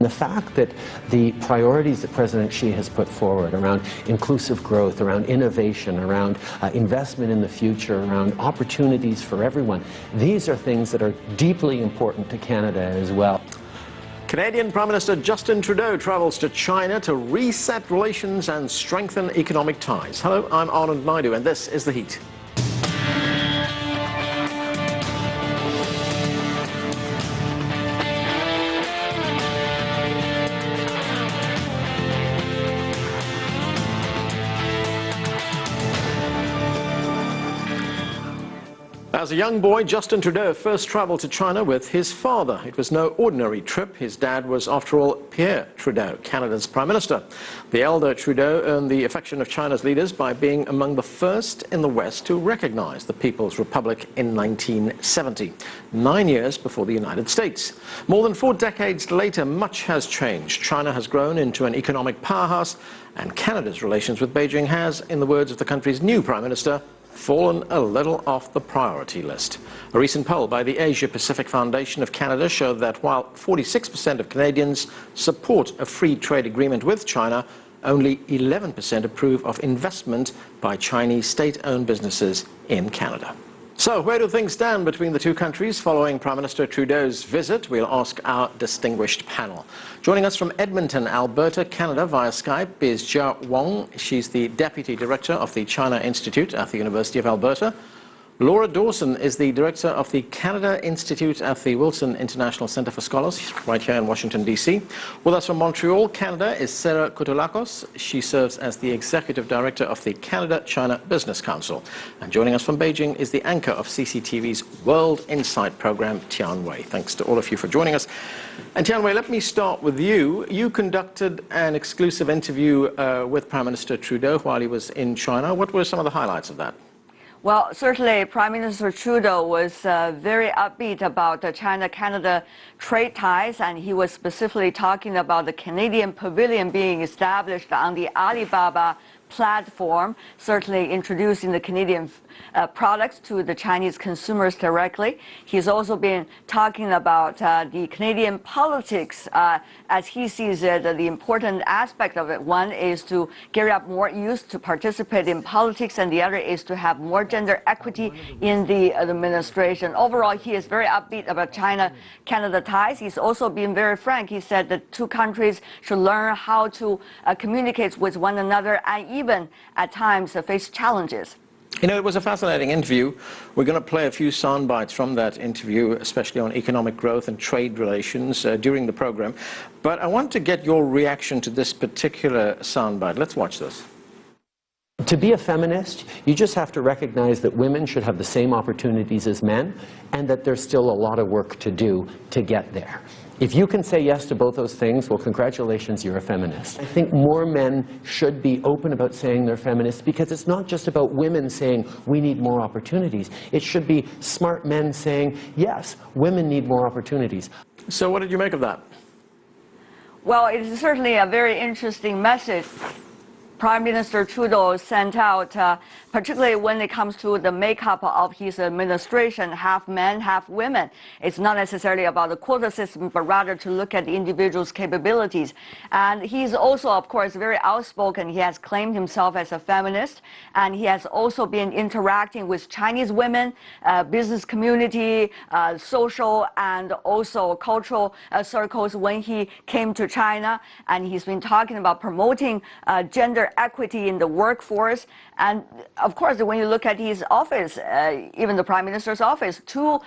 The fact that the priorities that President Xi has put forward around inclusive growth, around innovation, around investment in the future, around opportunities for everyone, these are things that are deeply important to Canada as well. Canadian Prime Minister Justin Trudeau travels to China to reset relations and strengthen economic ties. Hello, I'm Anand Naidu, and this is The Heat. As a young boy, Justin Trudeau first travelled to China with his father. It was no ordinary trip. His dad was, after all, Pierre Trudeau, Canada's Prime Minister. The elder Trudeau earned the affection of China's leaders by being among the first in the West to recognise the People's Republic in 1970, 9 years before the United States. More than 4 decades later, much has changed. China has grown into an economic powerhouse, and Canada's relations with Beijing has, in the words of the country's new Prime Minister, fallen a little off the priority list. A recent poll by the Asia Pacific Foundation of Canada showed that while 46% of Canadians support a free trade agreement with China, only 11% approve of investment by Chinese state-owned businesses in Canada. So, where do things stand between the two countries following Prime Minister Trudeau's visit? We'll ask our distinguished panel. Joining us from Edmonton, Alberta, Canada, via Skype is Jia Wong. She's the Deputy Director of the China Institute at the University of Alberta. Laura Dawson is the Director of the Canada Institute at the Wilson International Centre for Scholars, right here in Washington, D.C. With us from Montreal, Canada, is Sarah Kutulakos. She serves as the Executive Director of the Canada-China Business Council. And joining us from Beijing is the anchor of CCTV's World Insight program, Tian Wei. Thanks to all of you for joining us. And Tian Wei, let me start with you. You conducted an exclusive interview with Prime Minister Trudeau while he was in China. What were some of the highlights of that? Well, certainly Prime Minister Trudeau was very upbeat about the China-Canada trade ties, and he was specifically talking about the Canadian Pavilion being established on the Alibaba platform, certainly introducing the Canadian products to the Chinese consumers directly. He's also been talking about the Canadian politics as he sees it, the important aspect of it. One is to gear up more youth to participate in politics, and the other is to have more gender equity in the administration. Overall, he is very upbeat about China-Canada ties. He's also been very frank. He said that two countries should learn how to communicate with one another and even at times face challenges. You know, it was a fascinating interview. We're going to play a few sound bites from that interview, especially on economic growth and trade relations during the program. But I want to get your reaction to this particular sound bite. Let's watch this. To be a feminist, you just have to recognize that women should have the same opportunities as men, and that there's still a lot of work to do to get there. If you can say yes to both those things, well, congratulations, you're a feminist. I think more men should be open about saying they're feminists, because it's not just about women saying we need more opportunities. It should be smart men saying, yes, women need more opportunities. So what did you make of that? Well, it is certainly a very interesting message Prime Minister Trudeau sent out, particularly when it comes to the makeup of his administration, half men, half women. It's not necessarily about the quota system, but rather to look at the individual's capabilities. And he's also, of course, very outspoken. He has claimed himself as a feminist, and he has also been interacting with Chinese women, business community, social and also cultural circles when he came to China. And he's been talking about promoting gender equity in the workforce. And of course, when you look at his office, even the Prime Minister's office, two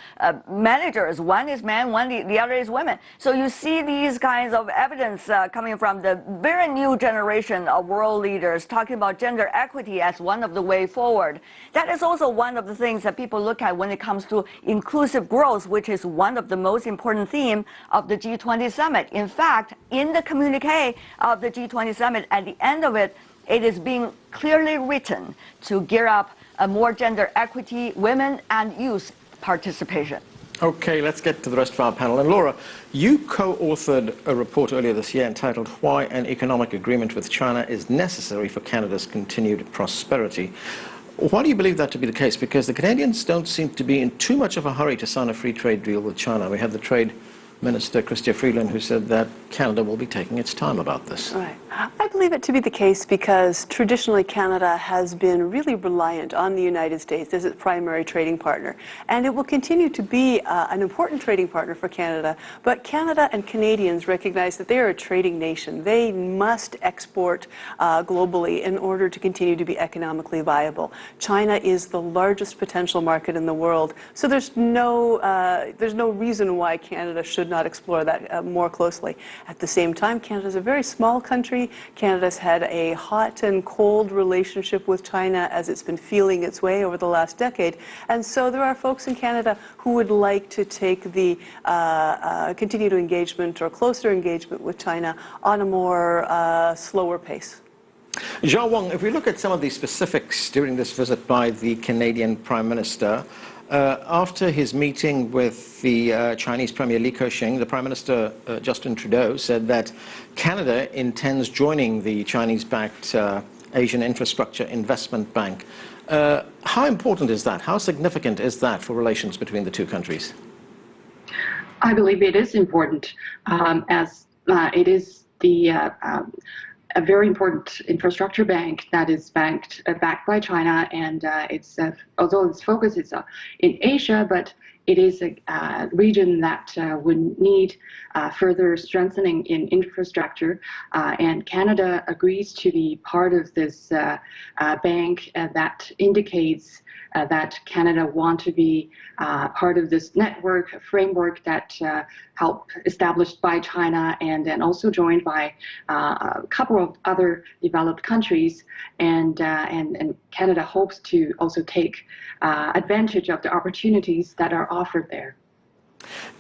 managers, one is man, the other is women. So you see these kinds of evidence coming from the very new generation of world leaders talking about gender equity as one of the way forward. That is also one of the things that people look at when it comes to inclusive growth, which is one of the most important themes of the G20 summit. In fact, in the communique of the G20 summit, at the end of it, it is being clearly written to gear up a more gender equity, women and youth participation. Okay, let's get to the rest of our panel. And Laura, you co-authored a report earlier this year entitled "Why an Economic Agreement with China is Necessary for Canada's Continued Prosperity." Why do you believe that to be the case? Because the Canadians don't seem to be in too much of a hurry to sign a free trade deal with China. We had the trade Minister Chrystia Freeland, who said that Canada will be taking its time about this. Right. I believe it to be the case because traditionally Canada has been really reliant on the United States as its primary trading partner. And it will continue to be an important trading partner for Canada. But Canada and Canadians recognize that they are a trading nation. They must export globally in order to continue to be economically viable. China is the largest potential market in the world. So there's no reason why Canada should not explore that more closely. At the same time, Canada is a very small country. Canada's had a hot and cold relationship with China as it's been feeling its way over the last decade. And so there are folks in Canada who would like to take the continued engagement or closer engagement with China on a more slower pace. Zhao Wang, if we look at some of the specifics during this visit by the Canadian Prime Minister, after his meeting with the Chinese Premier Li Keqiang, the Prime Minister Justin Trudeau said that Canada intends joining the Chinese-backed Asian Infrastructure Investment Bank. How important is that? How significant is that for relations between the two countries? I believe it is important, as it is a very important infrastructure bank that is backed by China, and although its focus is in Asia, but it is a region that would need further strengthening in infrastructure, and Canada agrees to be part of this bank that indicates that Canada want to be part of this network framework that helped established by China and then also joined by a couple of other developed countries, and Canada hopes to also take advantage of the opportunities that are offered there.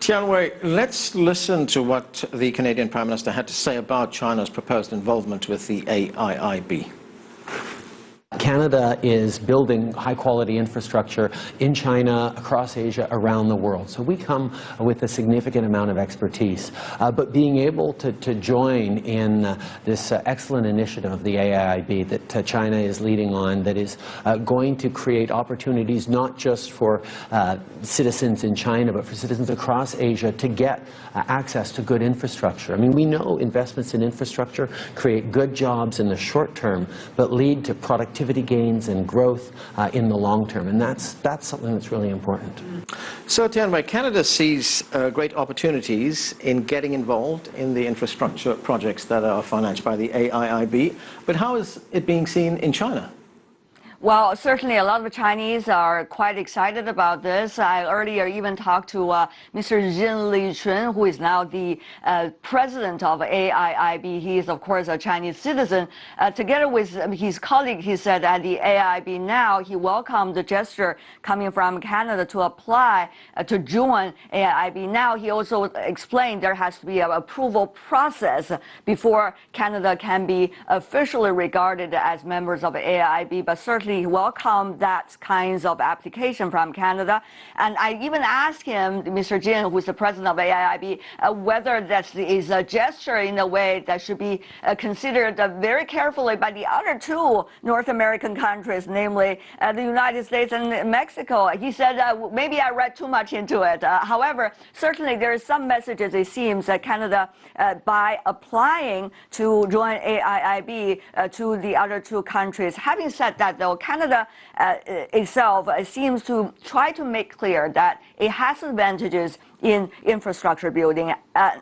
Tian Wei, let's listen to what the Canadian Prime Minister had to say about China's proposed involvement with the AIIB. Canada is building high-quality infrastructure in China, across Asia, around the world. So we come with a significant amount of expertise. But being able to join in this excellent initiative of the AIIB that China is leading on, that is going to create opportunities not just for citizens in China, but for citizens across Asia to get access to good infrastructure. I mean, we know investments in infrastructure create good jobs in the short term, but lead to productivity gains and growth in the long term, and that's something that's really important. So, Tian Wei, Canada sees great opportunities in getting involved in the infrastructure projects that are financed by the AIIB, but how is it being seen in China? Well, certainly a lot of Chinese are quite excited about this. I earlier even talked to Mr. Jin Lichun, who is now the president of AIIB. He is, of course, a Chinese citizen. Together with his colleague, he said at the AIIB now, he welcomed the gesture coming from Canada to apply to join AIIB. Now, he also explained there has to be an approval process before Canada can be officially regarded as members of AIIB, but certainly welcome that kinds of application from Canada. And I even asked him, Mr. Jin, who is the president of AIIB, whether that is a gesture in a way that should be considered very carefully by the other two North American countries, namely the United States and Mexico. He said, maybe I read too much into it. However, certainly there are some messages, it seems, that Canada, by applying to join AIIB to the other two countries. Having said that, though, Canada itself seems to try to make clear that it has advantages in infrastructure building.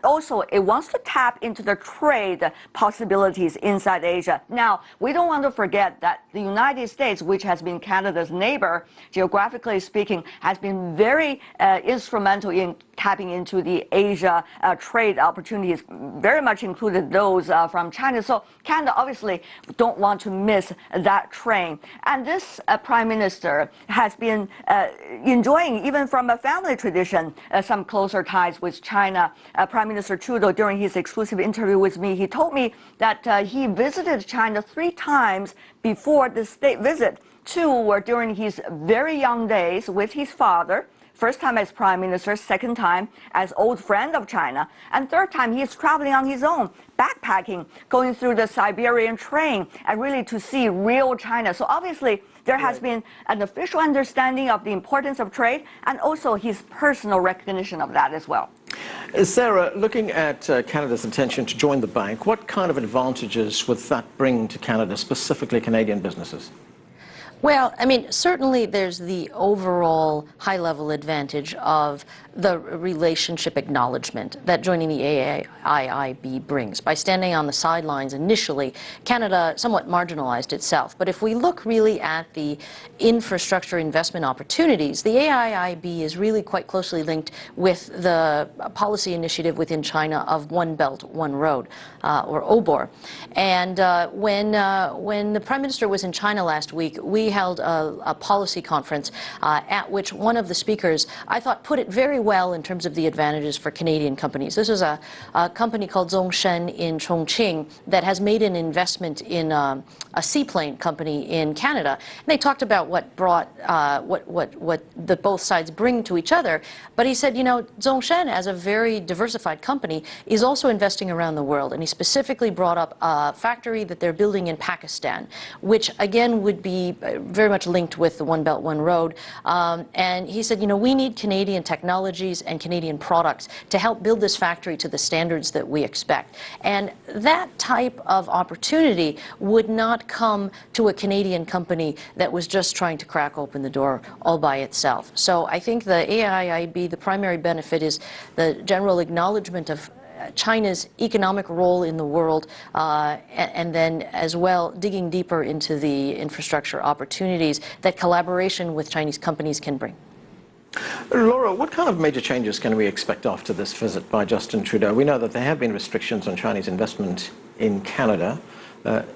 Also, it wants to tap into the trade possibilities inside Asia. Now, we don't want to forget that the United States, which has been Canada's neighbor, geographically speaking, has been very instrumental in tapping into the Asia trade opportunities, very much included those from China. So Canada obviously don't want to miss that train. And this Prime Minister has been enjoying, even from a family tradition, some closer ties with China. Prime Minister Trudeau, during his exclusive interview with me, he told me that he visited China 3 times before the state visit. 2 were during his very young days with his father. First time as Prime Minister, second time as old friend of China, and third time he is traveling on his own, backpacking, going through the Siberian train, and really to see real China. So obviously there has been an official understanding of the importance of trade, and also his personal recognition of that as well. Sarah, looking at Canada's intention to join the bank, what kind of advantages would that bring to Canada, specifically Canadian businesses? Well, I mean, certainly there's the overall high-level advantage of the relationship acknowledgement that joining the AIIB brings. By standing on the sidelines initially, Canada somewhat marginalized itself. But if we look really at the infrastructure investment opportunities, the AIIB is really quite closely linked with the policy initiative within China of One Belt, One Road, or OBOR. And when the Prime Minister was in China last week, we held a policy conference at which one of the speakers, I thought, put it very well in terms of the advantages for Canadian companies. This is a company called Zhongshan in Chongqing that has made an investment in a seaplane company in Canada. And they talked about what brought what the both sides bring to each other. But he said, you know, Zhongshan, as a very diversified company, is also investing around the world. And he specifically brought up a factory that they're building in Pakistan, which again would be very much linked with the One Belt, One Road. And he said, you know, we need Canadian technologies and Canadian products to help build this factory to the standards that we expect. And that type of opportunity would not come to a Canadian company that was just trying to crack open the door all by itself. So I think the AIIB, the primary benefit is the general acknowledgement of China's economic role in the world, and then as well digging deeper into the infrastructure opportunities that collaboration with Chinese companies can bring. Laura, what kind of major changes can we expect after this visit by Justin Trudeau? We know that there have been restrictions on Chinese investment in Canada,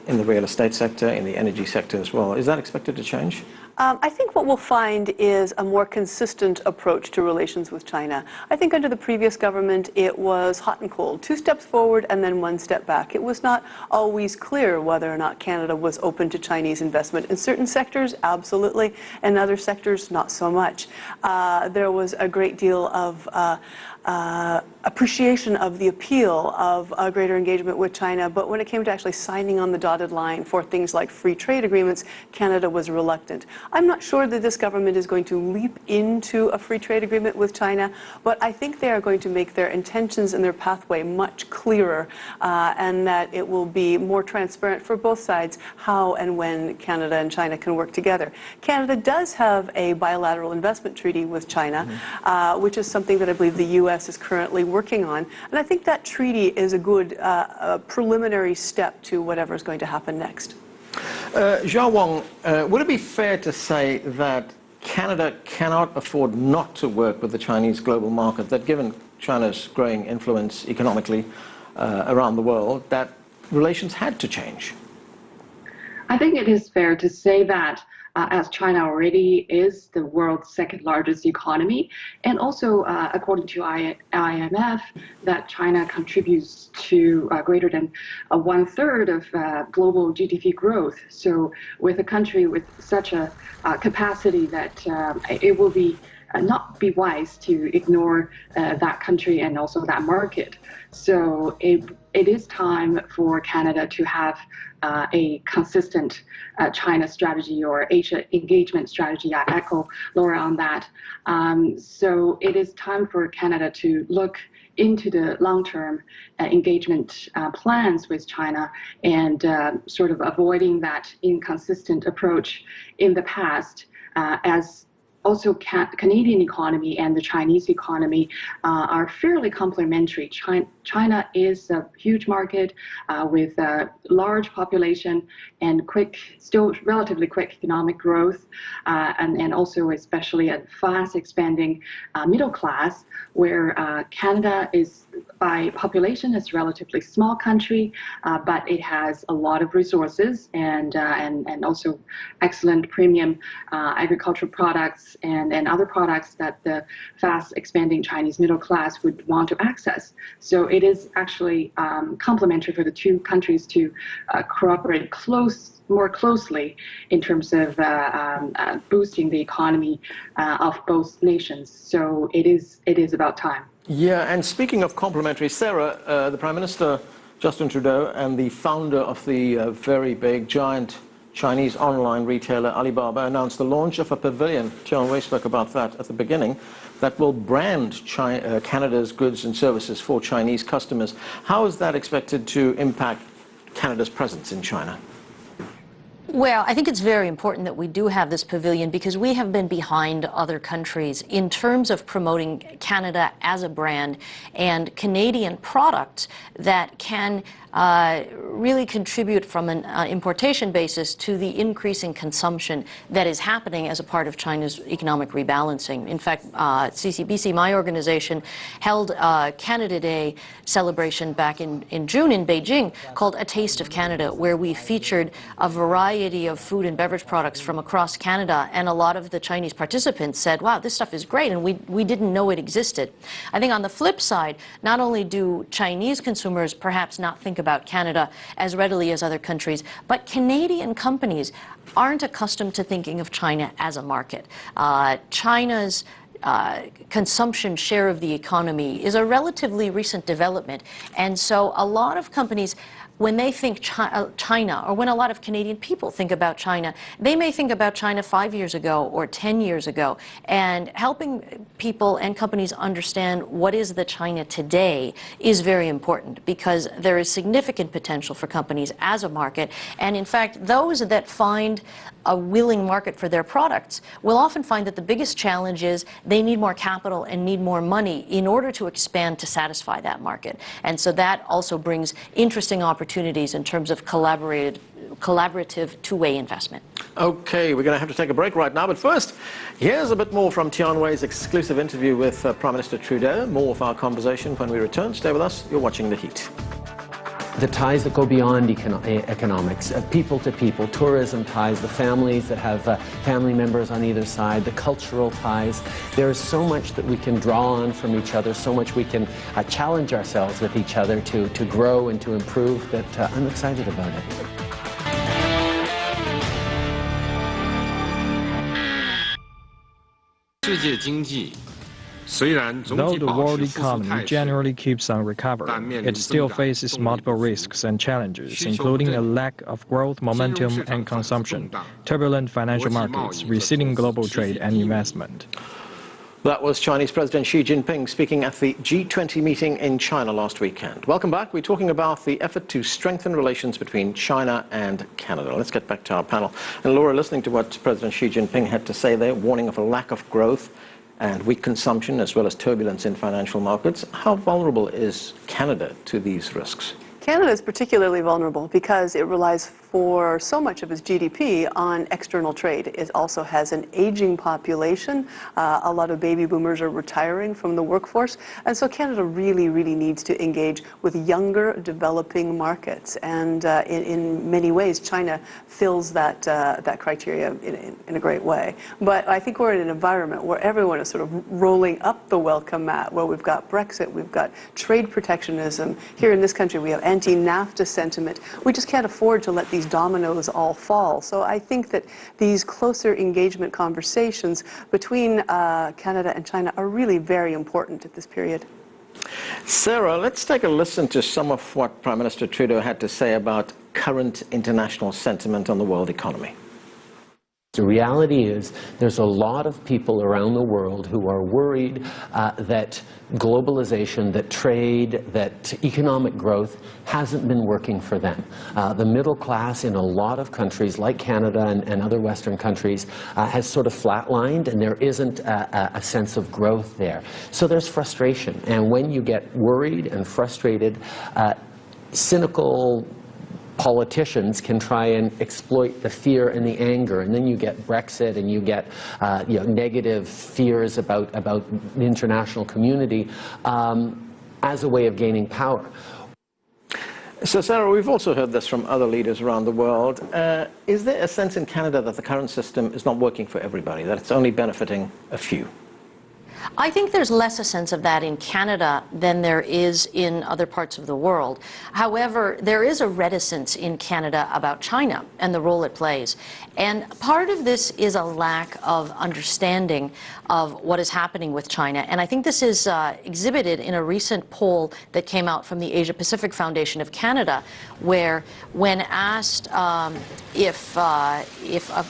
in the real estate sector, in the energy sector as well. Is that expected to change? I think what we'll find is a more consistent approach to relations with China. I think under the previous government, it was hot and cold, 2 steps forward and then 1 step back. It was not always clear whether or not Canada was open to Chinese investment. In certain sectors, absolutely, and other sectors, not so much. There was a great deal of appreciation of the appeal of a greater engagement with China, but when it came to actually signing on the dotted line for things like free trade agreements, Canada was reluctant. I'm not sure that this government is going to leap into a free trade agreement with China, but I think they are going to make their intentions and their pathway much clearer, and that it will be more transparent for both sides how and when Canada and China can work together. Canada does have a bilateral investment treaty with China, which is something that I believe the U.S. is currently working on, and I think that treaty is a good preliminary step to whatever is going to happen next. Zhao Wang, would it be fair to say that Canada cannot afford not to work with the Chinese global market, that given China's growing influence economically around the world, that relations had to change? I think it is fair to say that as China already is the world's 2nd largest economy, and also according to IMF, that China contributes to greater than 1/3 of global GDP growth. So with a country with such a capacity, that it will be not be wise to ignore that country and also that market. So it is time for Canada to have a consistent China strategy or Asia engagement strategy. I echo Laura on that. So it is time for Canada to look into the long-term engagement plans with China, and sort of avoiding that inconsistent approach in the past, as also Canadian economy and the Chinese economy are fairly complementary. China is a huge market with a large population and still relatively quick economic growth, and also especially a fast expanding middle class, where Canada is, by population, is a relatively small country, but it has a lot of resources and also excellent premium agricultural products and other products that the fast expanding Chinese middle class would want to access. So it is actually complementary for the two countries to cooperate more closely in terms of boosting the economy of both nations. So it is about time. Yeah, and speaking of complementary, Sarah, the Prime Minister, Justin Trudeau, and the founder of the very big, giant Chinese online retailer Alibaba announced the launch of a pavilion. Tian Wei spoke about that at the beginning, that will brand Canada's goods and services for Chinese customers. How is that expected to impact Canada's presence in China? Well, I think it's very important that we do have this pavilion because we have been behind other countries in terms of promoting Canada as a brand and Canadian products that can really contribute from an importation basis to the increasing consumption that is happening as a part of China's economic rebalancing. In fact, CCBC, my organization, held Canada Day celebration back in June in Beijing called A Taste of Canada, where we featured a variety of food and beverage products from across Canada, and a lot of the Chinese participants said, wow, this stuff is great, and we didn't know it existed. I think on the flip side, not only do Chinese consumers perhaps not think about Canada as readily as other countries, but Canadian companies aren't accustomed to thinking of China as a market. China's consumption share of the economy is a relatively recent development, and so a lot of companies, when they think China, or when a lot of Canadian people think about China, they may think about China 5 years ago or 10 years ago. And helping people and companies understand what is the China today is very important, because there is significant potential for companies as a market. And in fact, those that find a willing market for their products will often find that the biggest challenge is they need more capital and need more money in order to expand to satisfy that market. And so that also brings interesting opportunities in terms of collaborative two-way investment. Okay, we're going to have to take a break right now, but first, here's a bit more from Tian Wei's exclusive interview with Prime Minister Trudeau. More of our conversation when we return. Stay with us. You're watching The Heat. The ties that go beyond economics, people to people, tourism ties, the families that have family members on either side, the cultural ties. There is so much that we can draw on from each other, so much we can challenge ourselves with each other to grow and to improve, that I'm excited about it. Though the world economy generally keeps on recovering, it still faces multiple risks and challenges, including a lack of growth momentum and consumption, turbulent financial markets, receding global trade and investment. That was Chinese President Xi Jinping speaking at the G20 meeting in China last weekend. Welcome back. We're talking about the effort to strengthen relations between China and Canada. Let's get back to our panel. And Laura, listening to what President Xi Jinping had to say there, warning of a lack of growth and weak consumption, as well as turbulence in financial markets, how vulnerable is Canada to these risks? Canada is particularly vulnerable because it relies for so much of its GDP on external trade. It also has an aging population. A lot of baby boomers are retiring from the workforce. And so Canada really, really needs to engage with younger, developing markets. And in many ways, China fills that criteria in a great way. But I think we're in an environment where everyone is sort of rolling up the welcome mat, where we've got Brexit, we've got trade protectionism. Here in this country, we have anti-NAFTA sentiment. We just can't afford to let these dominoes all fall. So I think that these closer engagement conversations between Canada and China are really very important at this period. Sarah, let's take a listen to some of what Prime Minister Trudeau had to say about current international sentiment on the world economy. The reality is there's a lot of people around the world who are worried that globalization, that trade, that economic growth hasn't been working for them. The middle class in a lot of countries like Canada and other Western countries has sort of flatlined, and there isn't a sense of growth there. So there's frustration, and when you get worried and frustrated, cynical politicians can try and exploit the fear and the anger, and then you get Brexit, and you get negative fears about the international community as a way of gaining power. So, Sarah, we've also heard this from other leaders around the world. Is there a sense in Canada that the current system is not working for everybody, that it's only benefiting a few? I think there's less a sense of that in Canada than there is in other parts of the world. However, there is a reticence in Canada about China and the role it plays. And part of this is a lack of understanding of what is happening with China. And I think this is exhibited in a recent poll that came out from the Asia Pacific Foundation of Canada, where when asked if a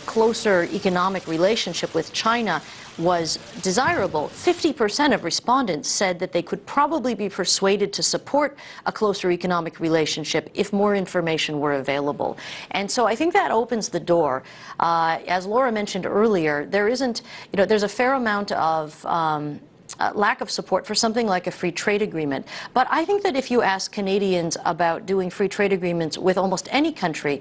closer economic relationship with China was desirable, 50% of respondents said that they could probably be persuaded to support a closer economic relationship if more information were available. And so I think that opens the door. As Laura mentioned earlier, there's a fair amount of lack of support for something like a free trade agreement. But I think that if you ask Canadians about doing free trade agreements with almost any country,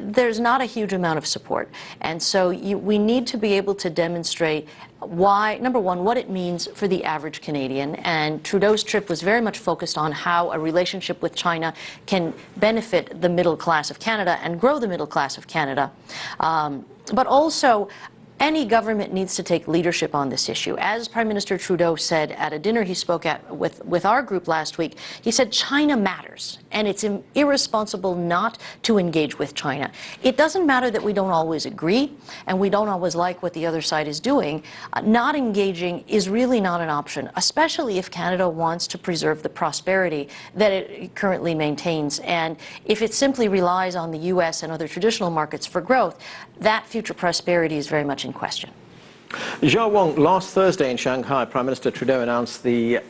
there's not a huge amount of support. And so we need to be able to demonstrate why, number one, what it means for the average Canadian. And Trudeau's trip was very much focused on how a relationship with China can benefit the middle class of Canada and grow the middle class of Canada. But also, any government needs to take leadership on this issue. As Prime Minister Trudeau said at a dinner he spoke at with our group last week, he said China matters, and it's irresponsible not to engage with China. It doesn't matter that we don't always agree and we don't always like what the other side is doing. Not engaging is really not an option, especially if Canada wants to preserve the prosperity that it currently maintains. And if it simply relies on the U.S. and other traditional markets for growth, that future prosperity is very much in question. Zhao Wong, last Thursday in Shanghai, Prime Minister Trudeau announced the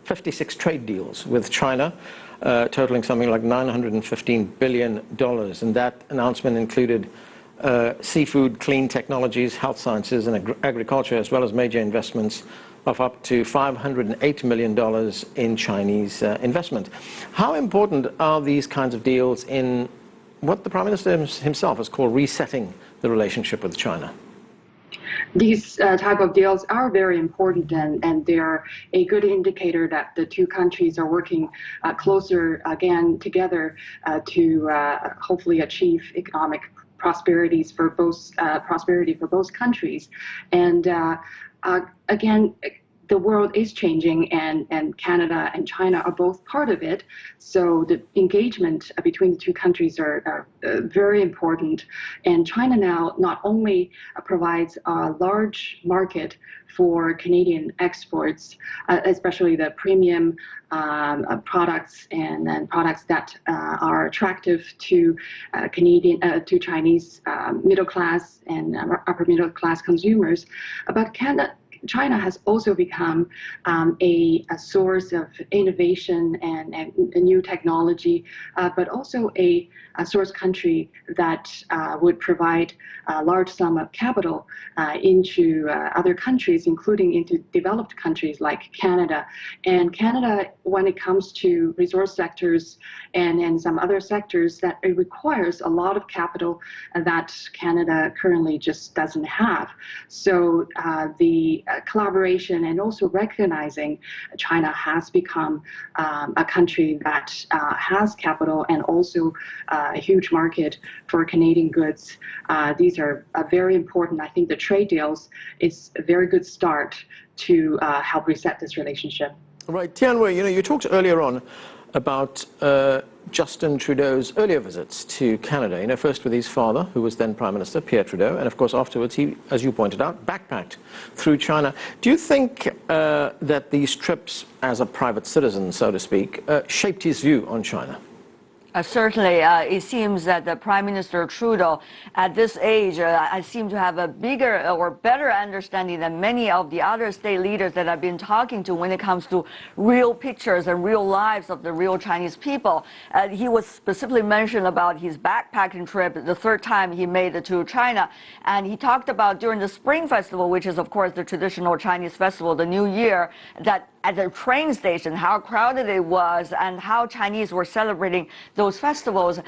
56 trade deals with China, totaling something like $915 billion. And that announcement included seafood, clean technologies, health sciences, and agriculture, as well as major investments of up to $508 million in Chinese investment. How important are these kinds of deals in what the Prime Minister himself has called resetting the relationship with China? These type of deals are very important, and they're a good indicator that the two countries are working closer again together to hopefully achieve economic prosperity for both countries. And again, the world is changing, and Canada and China are both part of it. So the engagement between the two countries are very important. And China now not only provides a large market for Canadian exports, especially the premium products and then products that are attractive to to Chinese middle class and upper middle class consumers, but China has also become a source of innovation and new technology, but also a source country that would provide a large sum of capital into other countries, including into developed countries like Canada. And Canada, when it comes to resource sectors and some other sectors, that it requires a lot of capital that Canada currently just doesn't have. So the collaboration and also recognizing China has become a country that has capital and also a huge market for Canadian goods. These are very important. I think the trade deals is a very good start to help reset this relationship. Right, Tianwei, you talked earlier on about Justin Trudeau's earlier visits to Canada, first with his father, who was then Prime Minister, Pierre Trudeau, and of course afterwards he, as you pointed out, backpacked through China. Do you think that these trips as a private citizen, so to speak, shaped his view on China? Certainly, it seems that the Prime Minister Trudeau, at this age, I seem to have a bigger or better understanding than many of the other state leaders that I've been talking to when it comes to real pictures and real lives of the real Chinese people. He was specifically mentioned about his backpacking trip, the third time he made it to China. And he talked about during the Spring Festival, which is, of course, the traditional Chinese festival, the New Year, that at the train station, how crowded it was and how Chinese were celebrating those festivals,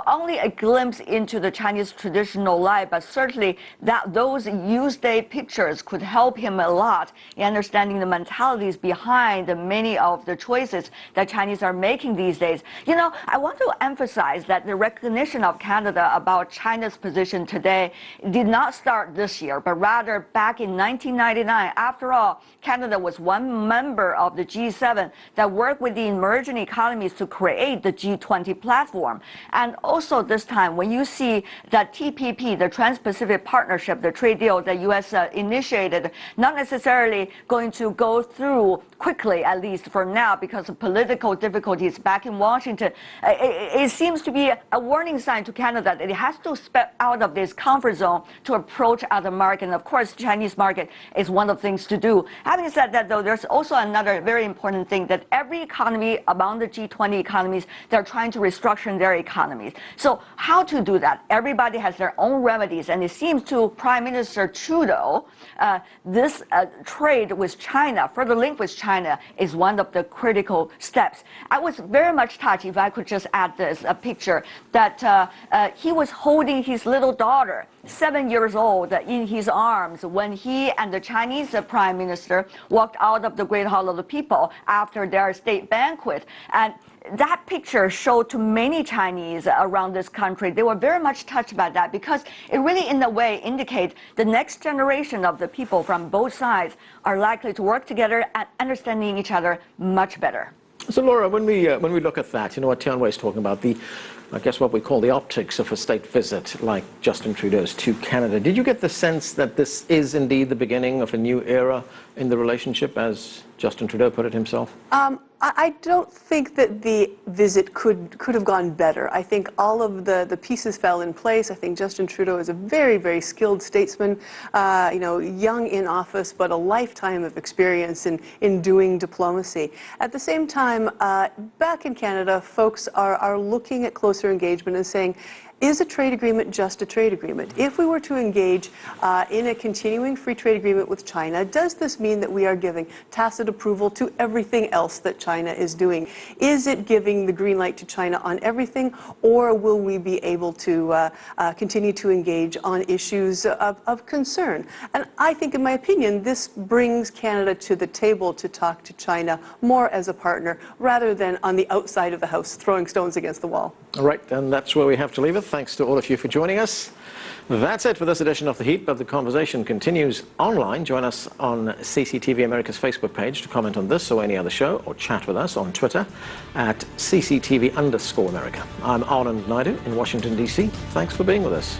only a glimpse into the Chinese traditional life, but certainly that those Youth Day pictures could help him a lot in understanding the mentalities behind many of the choices that Chinese are making these days. I want to emphasize that the recognition of Canada about China's position today did not start this year, but rather back in 1999. After all, Canada was one member of the G7 that worked with the emerging economies to create the G20 platform. And also this time, when you see that TPP, the Trans-Pacific Partnership, the trade deal that U.S. Initiated, not necessarily going to go through quickly, at least for now, because of political difficulties back in Washington, it seems to be a warning sign to Canada that it has to step out of this comfort zone to approach other markets. And of course, Chinese market is one of the things to do. Having said that, though, there's also another very important thing that every economy among the G20 economies, they're trying to restructure their economies. So how to do that? Everybody has their own remedies, and it seems to Prime Minister Trudeau, this trade with China, further link with China, is one of the critical steps. I was very much touched, if I could just add this, a picture, that he was holding his little daughter, 7 years old, in his arms when he and the Chinese Prime Minister walked out of the Great Hall of the People after their state banquet. And that picture showed to many Chinese around this country. They were very much touched by that because it really, in a way, indicates the next generation of the people from both sides are likely to work together and understanding each other much better. So, Laura, when we look at that, what Tianwei is talking about, I guess what we call the optics of a state visit like Justin Trudeau's to Canada, did you get the sense that this is indeed the beginning of a new era in the relationship, as Justin Trudeau put it himself? I don't think that the visit could have gone better. I think all of the pieces fell in place. I think Justin Trudeau is a very, very skilled statesman, young in office, but a lifetime of experience in doing diplomacy. At the same time, back in Canada, folks are looking at closer engagement and saying, is a trade agreement just a trade agreement? If we were to engage in a continuing free trade agreement with China, does this mean that we are giving tacit approval to everything else that China is doing? Is it giving the green light to China on everything, or will we be able to continue to engage on issues of concern? And I think, in my opinion, this brings Canada to the table to talk to China more as a partner, rather than on the outside of the house throwing stones against the wall. All right, and that's where we have to leave it. Thanks to all of you for joining us. That's it for this edition of The Heat, but the conversation continues online. Join us on CCTV America's Facebook page to comment on this or any other show, or chat with us on Twitter at CCTV_America. I'm Anand Naidu in Washington, D.C. Thanks for being with us.